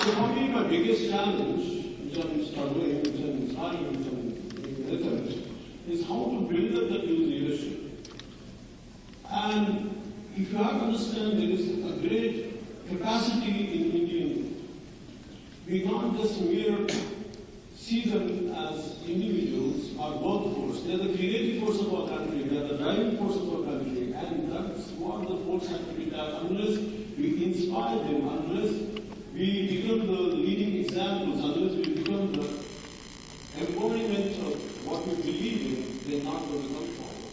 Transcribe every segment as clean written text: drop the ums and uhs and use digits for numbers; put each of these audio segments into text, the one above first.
So for me, my biggest challenge, which I'm struggling, which I'm inspiring, which I'm hesitant, is how to build up that new leadership. And if you have to understand, there is a great capacity in Indian. We can't just see them as individuals or workforce. They are the creative force of our country. They are the driving force of our country. And that's what the force has to be done. Unless we inspire them, unless we become the leading examples, unless we become the embodiment of what we believe in, they're not going to come forward.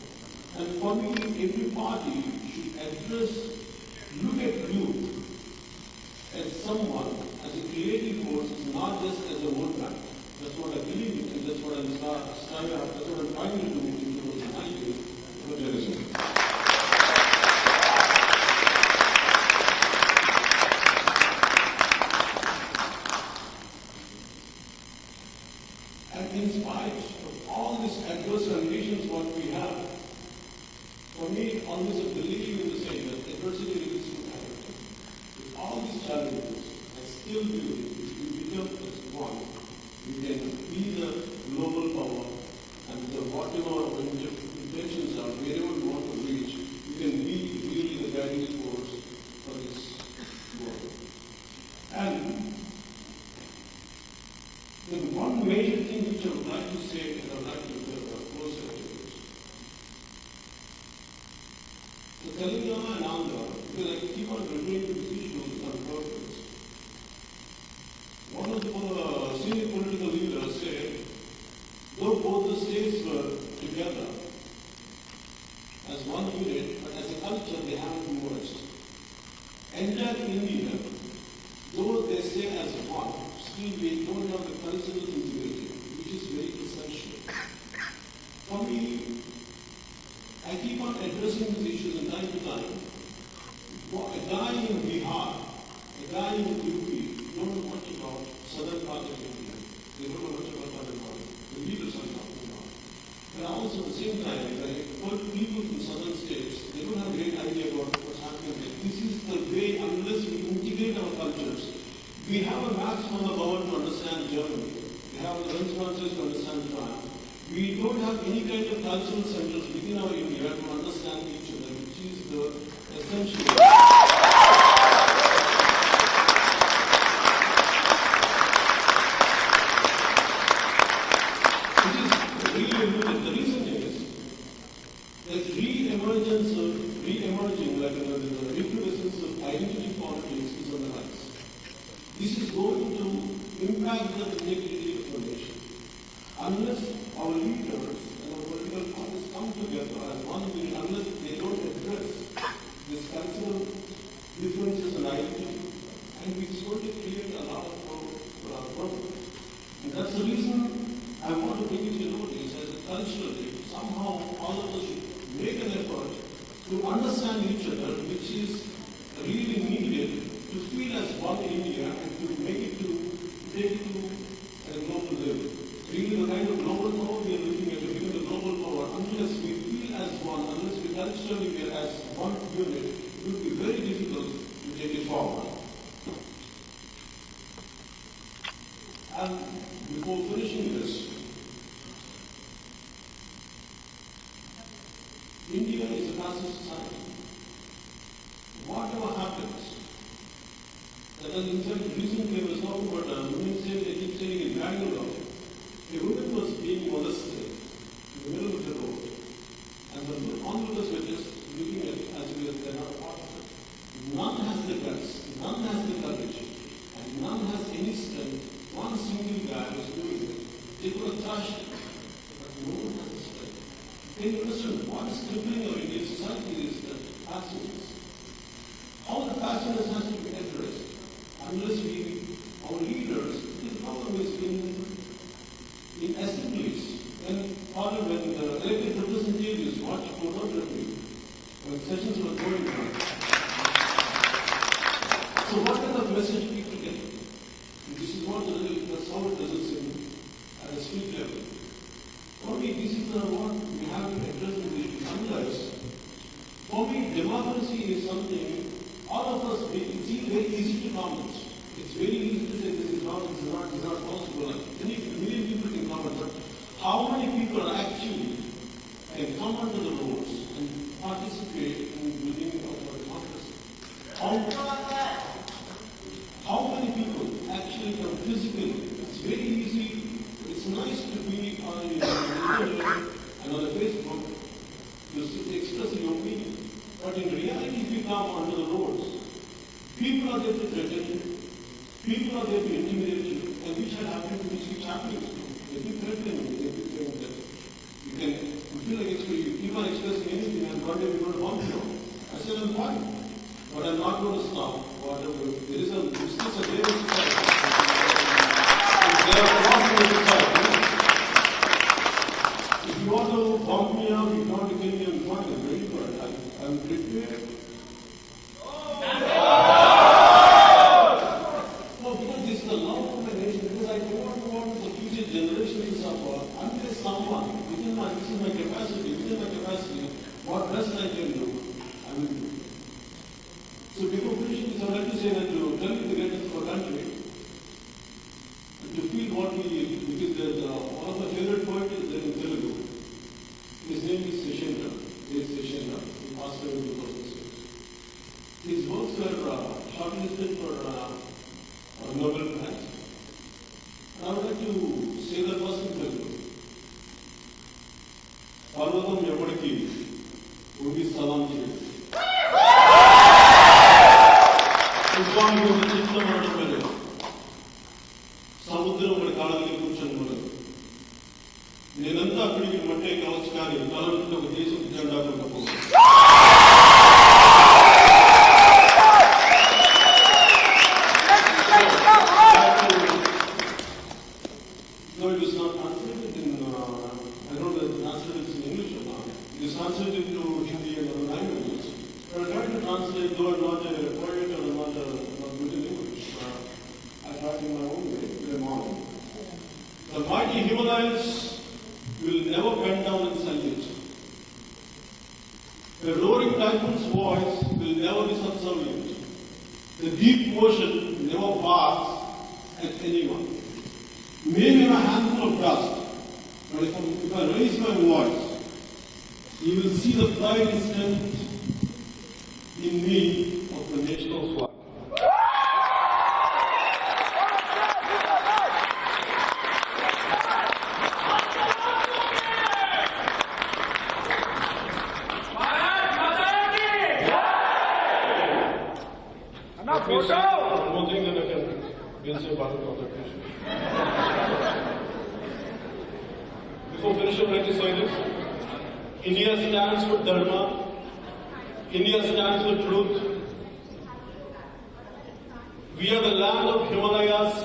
And for me, every party should look at youth as someone, as a creative force, not just as a vote bank. That's what I believe in, and that's what I'm trying to do in 2019. And in spite of all these adverse conditions what we have, for me, always a belief in the saying that adversity leads to character. With all these challenges, I still believe if we become as one, we can be the global power, and whatever our intentions are, wherever we want to reach, we can be really the guiding force for this world. And the one major thing which I would like to say, and I would like to close it is, the Telangana and Andhra, because I keep on referring to these issues on purpose. One of the senior political leaders said, though both the states were together as one unit, but as a culture they haven't merged. Entire India, though they stay as one, still we don't have the cultural integrity, which is very essential. For me, I keep on addressing these issues from time to time. A guy in Bihar, a guy in UP, don't know much about southern part of India. They don't know much about Tamil Nadu. The leaders are talking about. But also at the same time, people from southern states, they don't have a great idea about what's happening there. This is the way, unless we integrate our cultures. We have a maximum power to understand Germany. We have the responses to understand France. We don't have any kind of cultural centers within our India to understand each other, which is the essential. Which is really important. The reason is that re-emerging, like the recrudescence of identity politics is on the rise. This is going to impact the integrity of the nation. Unless our leaders and our political parties come together as one unit, unless they don't address these cultural differences and identity, and it's going to create a lot of problems. And that's the reason I want to bring it to notice as a culturally, somehow all of us should make an effort to understand each other, which is really needed to feel as one India and to make it to take it to a global level. Really the kind of global power we are looking at, become the global power, unless we feel as one, unless we culturally feel as one unit, it would be very difficult to take it forward. And before finishing this, India is a passive society. Whatever happens, that is in fact recently I was talking about women saying, they keep saying in Bangalore, a woman was being molested in the middle of the road, and the onlookers were just looking at it as if they're not a part of it. None has the guts, none has the courage, and none has any strength. One single guy was doing it. They could have trashed it, but no one has the strength. Can you understand what is crippling our Indian society is the passions. How the passions has to be addressed, unless our leaders, the problem is in assemblies, when Parliament, elected representatives watch pornography, when sessions were going on. So what kind of message people get? This is what the sound doesn't seem at a street level. For me, this is what we have to address in the issue. Unless, for me, democracy is something, all of us, it's very easy to comment. It's very easy to say is not possible. Like, many million people can come, but how many people actually can come onto the roads and participate in building of our democracy? How many people actually come physically? It's very easy. It's nice to be on the internet and on the Facebook to express your opinion. But in reality, if you come onto the roads, people are there to threaten you. People are there to intimidate you. And which had happened, which keeps happening. They keep threatening you. They keep saying that you feel like you keep on expressing anything and one day we're going to bomb you. I said, I'm fine. But I'm not going to stop. Whatever. There is a business of there is there are problems in society. If you want to bomb me up, you want to kill me, I'm fine. I'm ready for it. I'm prepared. No, because this is the love of my nation. Because I don't want the future generations to suffer. Unless someone, this is my capacity, what best I can do, I will do. So before finishing this, I would like to say that to tell you the greatness of our country, and to feel what we, because there's one of my favorite poets is there in Telugu. His name is Sacramento. He passed away in 2006. His works were shortlisted for Nobel Prize. And I would like to say the first in Telugu. Parvatam Yapadiki, Ugi Salam Chedi. Swami was a Chitlam Adamele. Samudram ఒకటి కాళ్ళకి కూర్చొని పోలేదు. నేనంతా అక్కడికి మట్టే కావచ్చు కానీ కాలంలో ఒక దేశం జెండా కొనుక్కోలేదు. No, it is not translated in, I don't know if it's translated in English or not. It is translated to Hindi and other languages. But I tried to translate, though I'm not a poet or not good in English. I tried in my own way, very modern. The mighty Himalayas will never bend down in silence. The roaring typhoon's voice will never be subservient. The deep ocean never barks at anyone. Maybe I'm a handful of dust, but if I raise my voice, you will see the pride and strength in me of the national flag. One more thing that I can say about the occasion. Before finishing, I'd like to say this. India stands for Dharma. India stands for truth. We are the land of Himalayas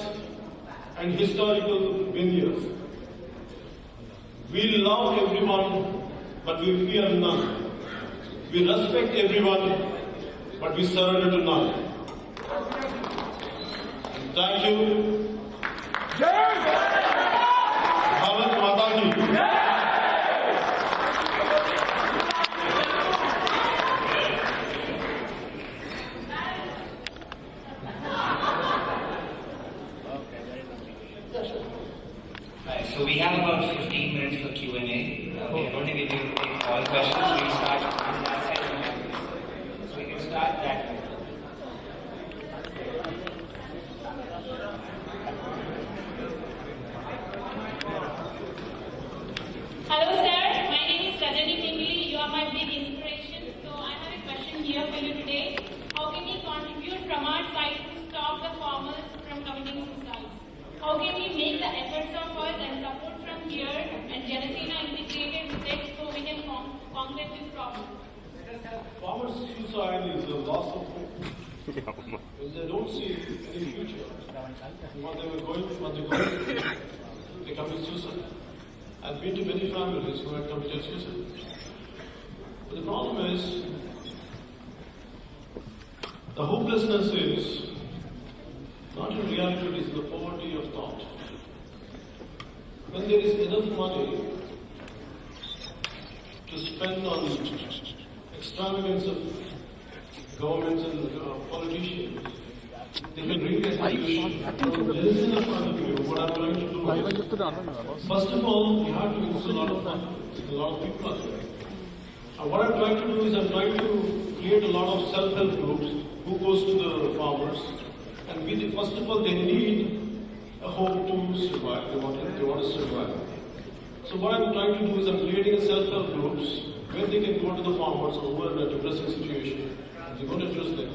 and historical vineyards. We love everyone, but we fear none. We respect everyone, but we surrender to none. Thank you. Bharat Mata Ki. So we have about 15 minutes for Q&A. We are going to give you all questions. We start on that side. So we can start that way. Hello sir, my name is Rajani Tingli. You are my big inspiration. So I have a question here for you today. How can we contribute from our side to stop the farmers from committing suicide? How can we make the efforts of us and support from here and Janasena integrated with it so we can conquer this problem? Farmers' suicide is a loss of hope. Because they don't see any future. What they were going through, they commit suicide. I've been to many families who have committed suicide. But the problem is, the hopelessness is not in reality, it is the poverty of thought. When there is enough money to spend on extravagance of governments and politicians, they can really listener's point of view, what I'm going to do is, first of all, you have to use a lot of fun. A lot of people are there. And what I'm trying to do is I'm trying to create a lot of self-help groups who goes to the farmers. And first of all, they need a hope to survive. They want to survive. So what I'm trying to do is I'm creating a self-help groups where they can go to the farmers who are in a depressing situation. They're going to address them.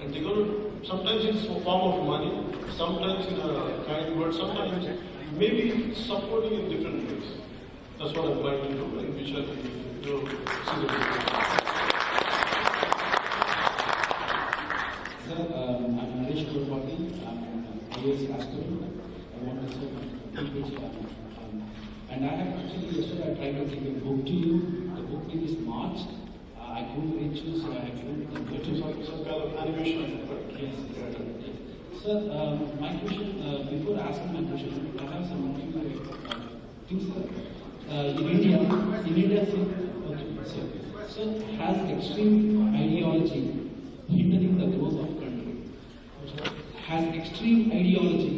And they're going to, sometimes it's a form of money, sometimes in a kind word, sometimes maybe supporting in different ways. That's what I'm trying to do, and which I think you'll see the results. Sir, I'm Naresh Kurpati. I'm IAS Aspirant. I want to say and I have actually yesterday I tried to take a book to you. The book name is March. I couldn't reach you, so I couldn't get you. Some kind of animation. Yes. Sir, my question, before asking my question, I have some things. In India, sir, has extreme ideology hindering the growth of country. Has extreme ideology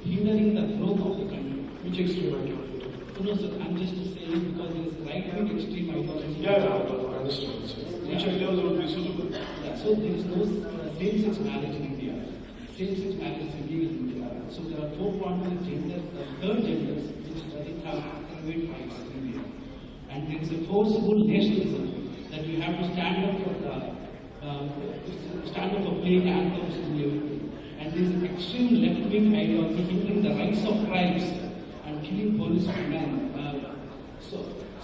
hindering the growth of the country. Which extreme ideology? No, sir, I'm just saying because there is right-wing extreme ideology. Yeah, I understand. Which ideology would be suitable? Yeah, so there is no same-sex marriage in India. Same-sex marriage is illegal in India. So there are 4 primary genders, third genders, which doesn't have equal rights in India. And there is a forcible nationalism that you have to stand up for playing anthems in everything. And there is an extreme left-wing ideology hindering the rights of tribes and killing policemen.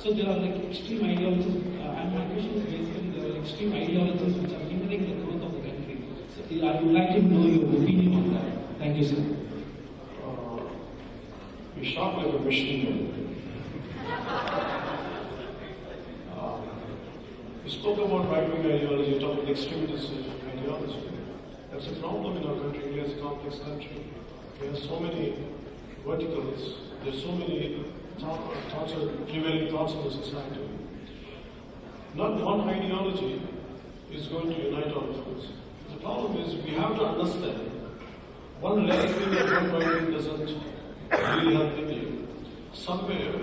So there are like extreme ideologies, and my question is basically there are extreme ideologies which are hindering the growth of the country. So I would like to know your opinion on that. Thank you, sir. You shot like a machine gun. You spoke about right-wing ideology, you talked about extremist ideology. That's a problem in our country. India is a complex country. We have so many verticals. There's so many prevailing thoughts in the society. Not one ideology is going to unite all of us. The problem is we have to understand one left wing and one right wing doesn't really help India. Somewhere,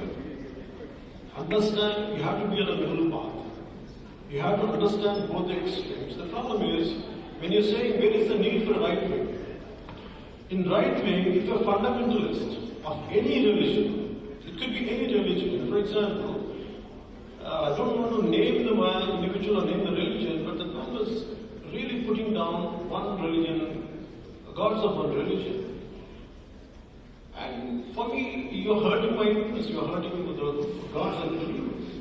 understand you have to be on a middle path. You have to understand both the extremes. The problem is when you're saying where is the need for a right wing? In right wing, if you're a fundamentalist of any religion, it could be any religion. For example, I don't want to name the individual or name the religion, but the man was really putting down one religion, gods of one religion. And for me, you're hurting my interest, you're hurting the gods and religions.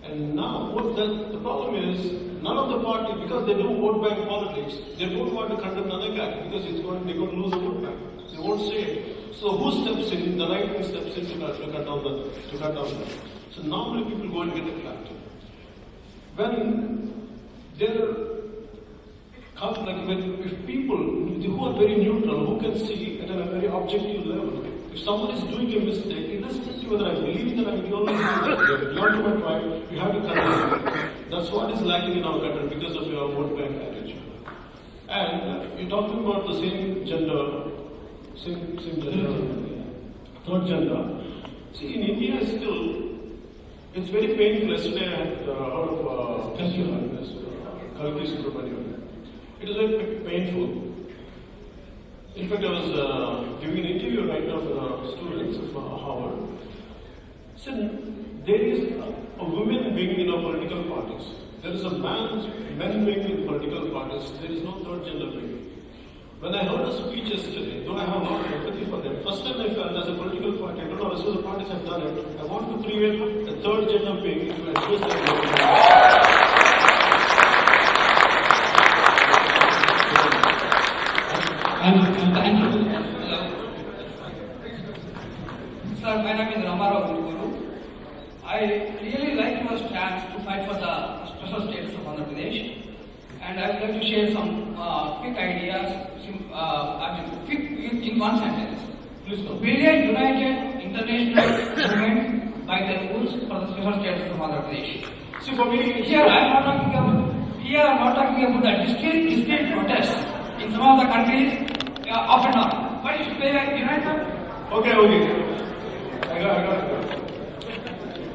And now, the problem is, none of the parties, because they do vote bank politics, they don't want to condemn another guy because they're going to lose the vote bank. They won't say it. So who steps in? The right wing steps in to cut down that. So normally people go and get the clarity. When there if people who are very neutral, who can see at a very objective level, if someone is doing a mistake, irrespective whether I believe in an ideology or not to my tribe, you have to condemn it. That's what is lacking in our country because of your vote bank attitude. And you're talking about the same gender, third gender. See, in India still, it's very painful. Yesterday I had heard of Kalyan. It is very painful. In fact, I was giving an interview right now for the students of Howard. So, there is a woman being in our political parties. There is a men being in political parties. There is no third gender being. When I heard a speech yesterday, though I have a lot of empathy for them, first time I felt as a political party, I don't know, as well as the parties have done it, I want to create a third gender being to address that. Thank you. Sir, my name is Ramarao Guru. I really like your stance to fight for the special status of Andhra Pradesh, and I would like to share some quick ideas, quick in one sentence. Please go. Will a united international movement by the rules for the special status of Andhra Pradesh? See, for me, here I'm not talking about the discrete protests in some of the countries. A off and on. But if they are united, Okay. I got it.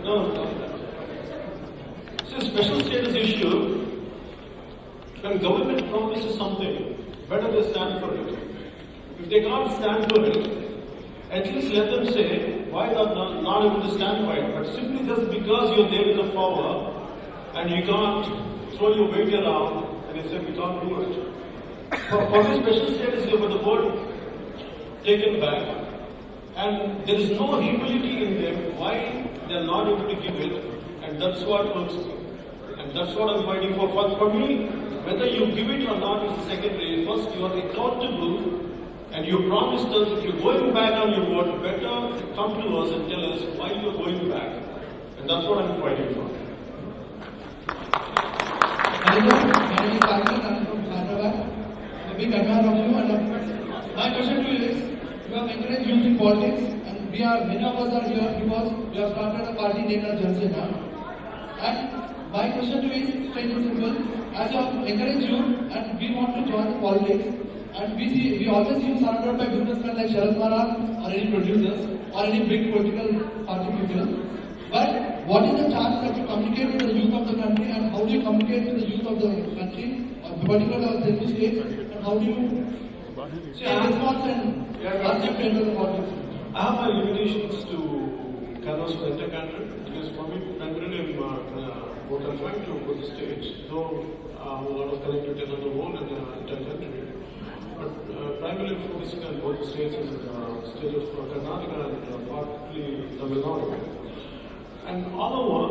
No. So special status issue, when government promises something, better they stand for it. If they can't stand for it, at least let them say why they are not able to stand by it. But simply just because you're there in the power and you can't throw your weight around and you say we can't do it. For the special status, you have the word taken back, and there is no humility in them why they are not able to give it, and that's what hurts me. And that's what I'm fighting for. For me, whether you give it or not is secondary. First, you are accountable. And you promised us if you're going back on your word, better come to us and tell us why you're going back. And that's what I'm fighting for. Hello, my name is Pawan Kalyan. I'm from Hyderabad. I'm a big admirer of you. And my question to you is, you have encouraged youth in politics, and many of us are here because we have started a party named as Jansena. And my question to you is straight and simple. As you have encouraged youth, and we want to join the politics, and we always see surrounded by businessmen like Sharad Maharaj or any producers or any big political party people. But what is the chance that you communicate with the youth of the country, and how do you communicate with the youth of the country, particularly of the two states, and how do you response and accept into the politics? I have my limitations to canvas for the entire country because for me, primarily what I'm trying to put the stage, though a lot of connectivity around the world and the entire country. But primarily focusing on both the states is the state of Karnataka and partly Tamil Nadu. And all over,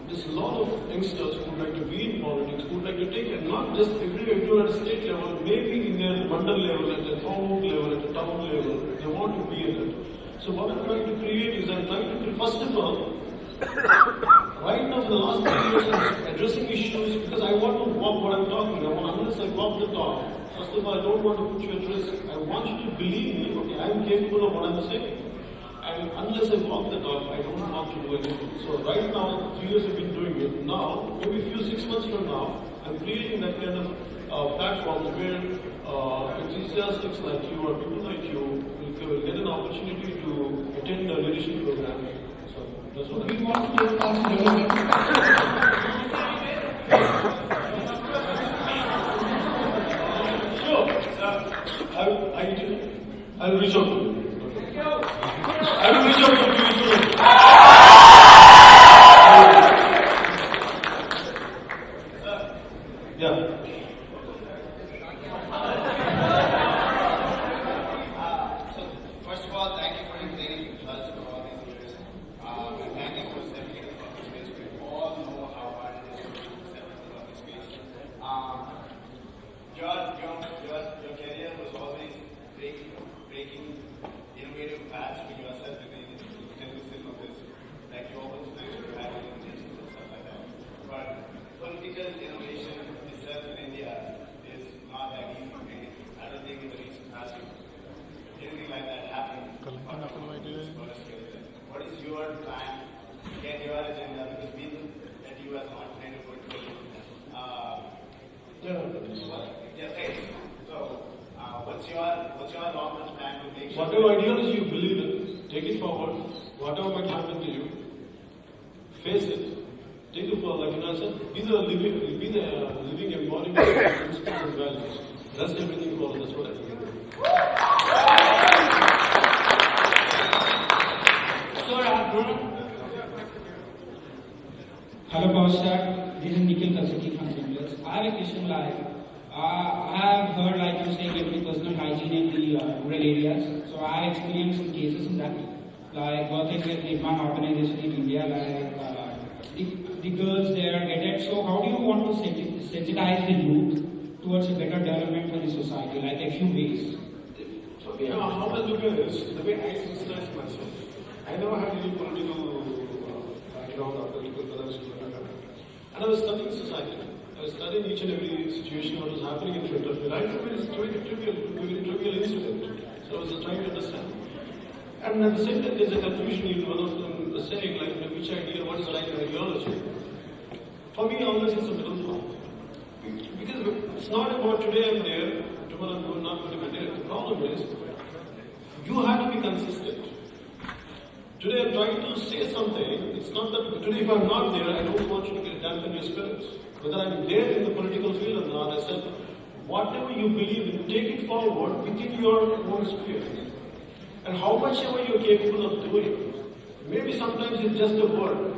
there's a lot of youngsters who would like to be in politics, who would like to take it, not just everyone at a state level, maybe in their mandal level, at the town level, at the town level, they want to be in it. So what I'm trying to create is I'm trying to, first of all, right now for the last 3 years I'm addressing issues because I want to walk what I'm talking about. Unless I walk the talk, first of all, I don't want to put you at risk. I want you to believe me, okay, I'm capable of what I'm saying. And unless I walk the talk, I don't want to do anything. So right now, 3 years I've been doing it. Now, maybe a few 6 months from now, I'm creating that kind of platforms where enthusiasts like you or people like you will get an opportunity to attend a leadership program. So that's what we want to do development. Sure. I'll reach out to you. I will reach out to you. Yeah. So, first of all, thank you for explaining results for all these years. And thank you for stepping into the public space. We all know how hard it is to step into the public space. Your career was always breaking innovative paths for yourself within inclusive of this. Like you always mentioned, you had innovations and stuff like that. But political innovation itself in India is not that easy. I don't think in the recent past anything like that happened. What is your plan to get your agenda? Because we know that you as an entrepreneur would be So what's your long-term plan to make sure? Whatever ideology you believe in, take it forward. Whatever might happen to you, face it. Take it forward. Like I said, be the living embodiment of principles and values. That's everything for. That's what I think. Hello, Pastor. This is Nikhil Kasati from Simplers. I have a question I have heard you saying every personal hygiene in the rural areas. So I have experienced some cases in that, like working with one organization in India, the girls there get it. So how do you want to sensitize the youth towards a better development for the society, like a few ways? So how I look at this, the way I sensitize myself, I never had any political background or political credentials. And I was studying society. I was studying each and every situation what was happening in front of me. I thought it was very trivial incident. So I was trying to understand. And at the same time, there's a confusion in one of them saying, like, which idea, what is the right ideology? For me, always it's a middle ground. Because it's not about today I'm there, tomorrow I'm not going to be there. The problem problem is, you have to be consistent. Today I'm trying to say something. It's not that today if I'm not there, I don't want you to get dampened your spirits. Whether I'm there in the political field or not, I said, whatever you believe in, take it forward within your own sphere. And how much ever you're capable of doing. Maybe sometimes it's just a word.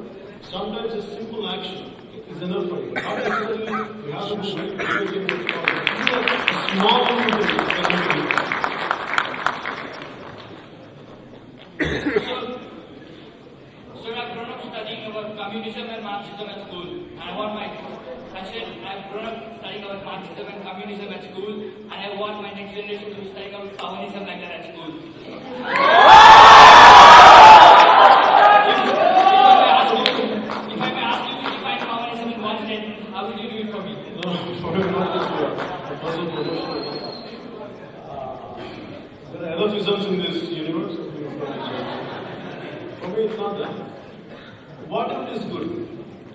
Sometimes a simple action is enough for you. Not necessarily you have to do everything that's possible. It's a small thing that you can do. So I've grown up studying about communism and Marxism at school. And I've grown up studying about Marxism and communism at school, and I want my next generation to study about Pawanism like that at school. If I may ask you to define Pawanism in one sentence, how would you do it for me? No, for me, not this way. There are enough isms in this universe. For me, it's not that. Whatever is good.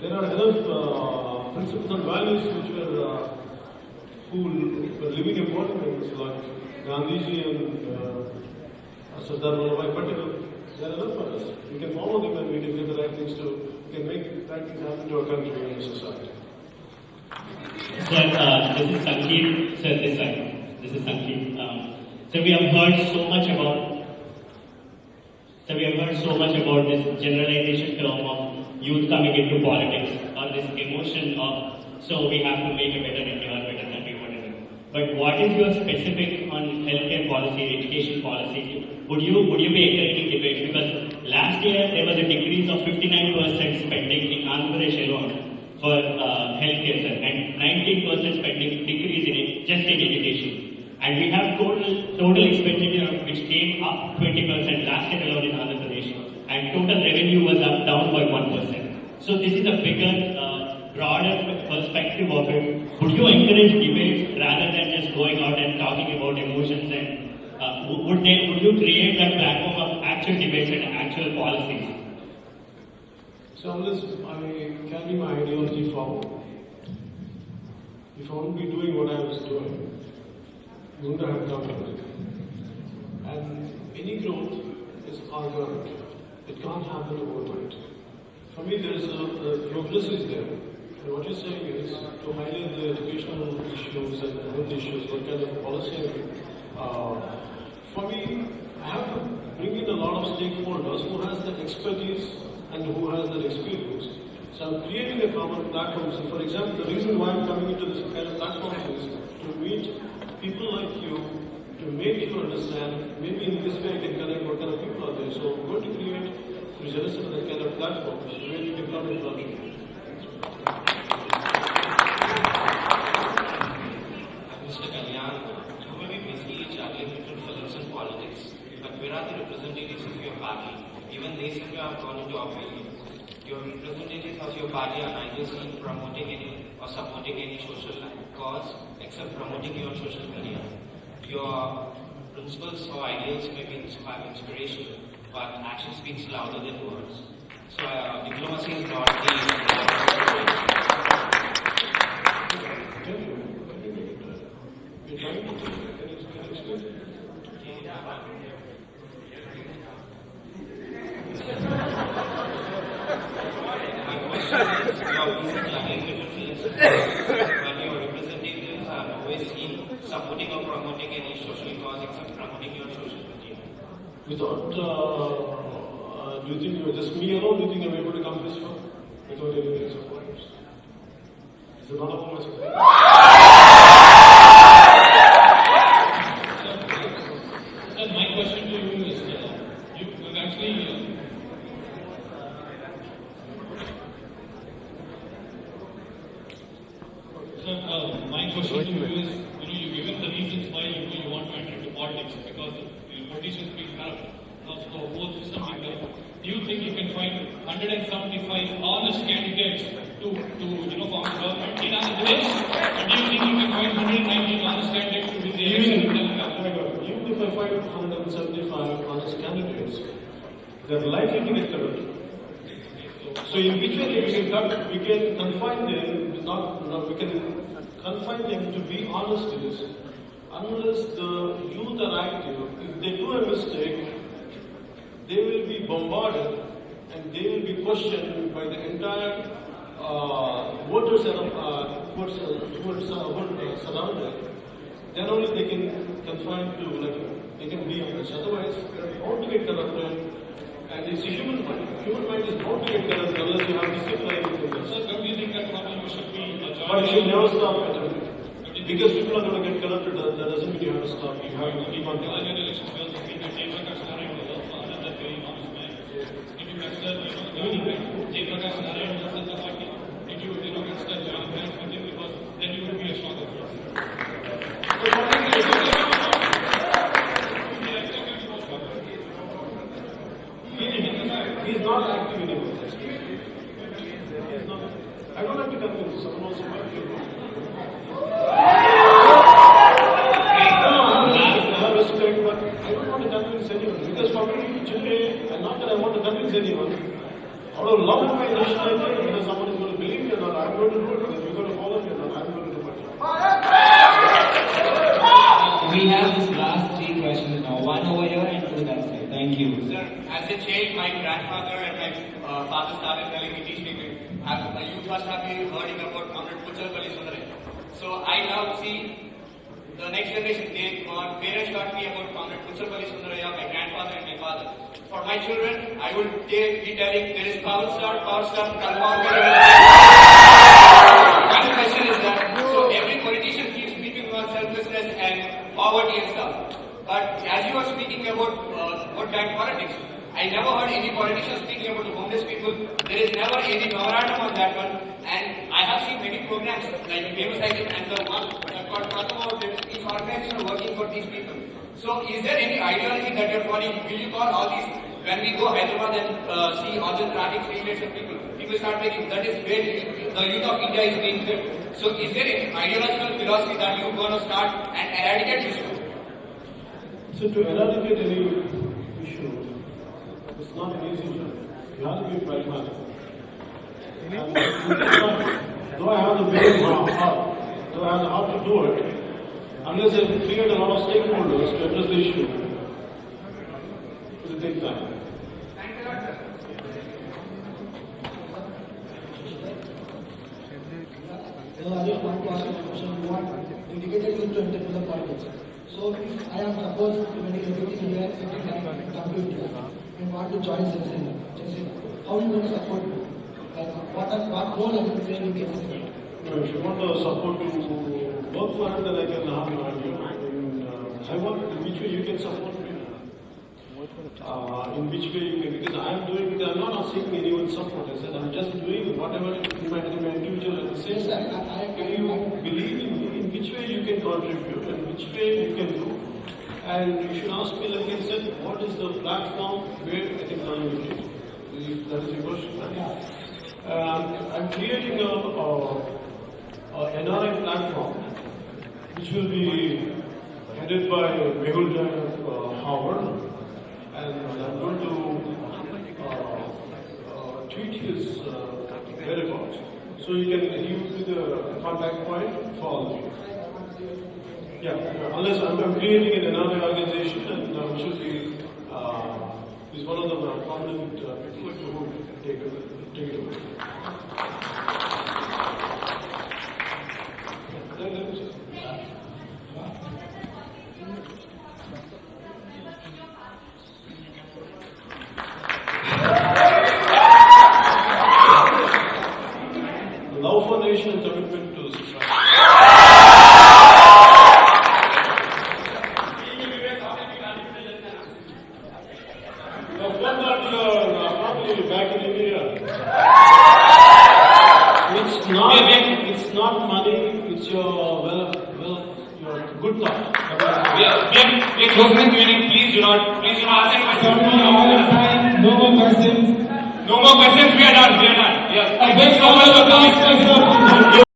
There are enough principles and values which who were living important things like Gandhiji and Sardar Vallabhbhai Patel. They are enough for us. We can follow them and we can do the right things we can make right things happen to our country and society. Sir, this is Sankeet. Sir, this side. This is Sankeet. So we have heard so much about this generalization term of youth coming into politics, or this emotion of, so we have to make a better India or better country, whatever. But what is your specific on healthcare policy, education policy? Would you be encouraging debates? Because last year there was a decrease of 59% spending in Andhra Pradesh alone for healthcare, sir, and 19% spending decrease in it, just in education. And we have total expenditure which came up 20% last year alone in Andhra Pradesh, and total revenue was down by 1%. So this is a bigger, broader perspective of it. Would you encourage debates rather than just going out and talking about emotions? And would you create a platform of actual debates and actual policies? So unless I carry my ideology forward, if I won't be doing what I was doing, we wouldn't have come to it. And any growth is organic. It can't happen overnight. For me, there is progress is there. And what you're saying is to highlight the educational issues and health issues, what kind of policy. For me, I have to bring in a lot of stakeholders who has the expertise and who has that experience. So I'm creating a common platform. So for example, the reason why I'm coming into this kind of platform is to meet people like you, to make you understand, maybe in this way I can connect what kind of people are there. So I'm going to create, through Genesis, that kind of platform where you can come and contribute. Mr. Kalyan, you may be busy juggling different films and politics, but where are the representatives of your party? Even they seem to have gone into oblivion. Your representatives of your party are neither seen promoting any or supporting any social cause except promoting your social media. Your principles or ideals may be inspirational, but action speaks louder than words. So diplomacy is not the... But your representatives are always seen supporting or promoting any social cause except promoting your social media. Without, do you think you're just me alone? Do you think I'm able to come this far without any support? Is it not about my support? Sir, my question to you is, you've actually... my question to you is, you've given the reasons why you want to enter into politics, because politicians being corrupt. Now, so both systems being corrupt. Do you think you can find 175 honest candidates to form a government in Andhra Pradesh? And do you think you can find 119 honest candidates to win the election? Even if I find 175 honest candidates, they're likely to get corrupt. So in which way we can confine them, we can confine them to be honest is, unless the youth are active, if they do a mistake, they will be bombarded and they will be questioned by the entire voters surrounded. Then only they can confine to, like, they can be honest. Otherwise, they are bound to get corrupted. And it's a human mind. Human mind is bound to get corrupted unless you have discipline. Sir, don't you think that problem should be but you should never stop it. Because people are going to get corrupted, that doesn't mean you have to stop. You have to keep on going. elections we also think that Jayprakash Narayan was also another very honest man. If you consider, Jayprakash Narayan was such a party, if you consider John Grant with him, because then you would be a shock of yours. He's not active anymore. I don't have to convince someone else about it. I have respect, but I don't want to convince anyone. Because for me, today, and not that I want to convince anyone, out of love of my nationality, whether someone is going to believe me or not, I'm going to do it. Whether you're going to follow me or not, I'm going to do my job. We have this last three questions now. One over here and two that side. Thank you. Sir, as a child, my grandfather and my father started telling me, teach me, you must have been hearing about Comrade Puchalpalli Sundaraya. So I now see the next generation, my parents taught me about Comrade Puchalpalli Sundaraya, my grandfather and my father. For my children, I will be telling there is power star, Kalyan. My question is that, so every politician keeps speaking about selflessness and poverty and stuff. But as you are speaking about vote bank politics, I never heard any politician speaking about the homeless people. There is never any memorandum on that one. And I have seen many programs like Famous Cycle and the one called about these organizations working for these people. So is there any ideology that you're following? Will you call all these, when we go Hyderabad and see all the traffic streets of people start making, that is where the youth of India is being built. So is there any ideological philosophy that you're going to start and eradicate this issue? So to eradicate any issue, it's not an easy job. You have to be pragmatic. Though I have the big heart, though I have the heart to do it, unless I create a lot of stakeholders to address the issue, it will take time. So I just want to ask a question. You want dedicated youth to enter into the politics. So if I am supposed to be everything here, come to India and want to join Sacramento, how are you going to support me? Like, what role are you playing in this? If you want to support to work for it, then I can have an idea. I want in which way you can support me. In which way you can, because I am doing it, I am not seeking anyone's support. I said I am just doing whatever in my individual at the same time. If you believe in me, in which way you can contribute and which way you can do. And you should ask me, like I said, what is the platform where I can contribute? If that is your question. I'm creating a NRI platform which will be headed by Mehul Jain of Harvard. And I'm going to tweet his whereabouts. So he will be the contact point for all of you. Yeah, unless I'm creating another organization and we should be, he's one of the prominent people to take it away. Love for nation and commitment to society. Back in India. It's not money, it's your your good thought. We are closing the Q&A. Please do not ask any questions. No more questions. No more questions. We are done. Yes. A big round of applause for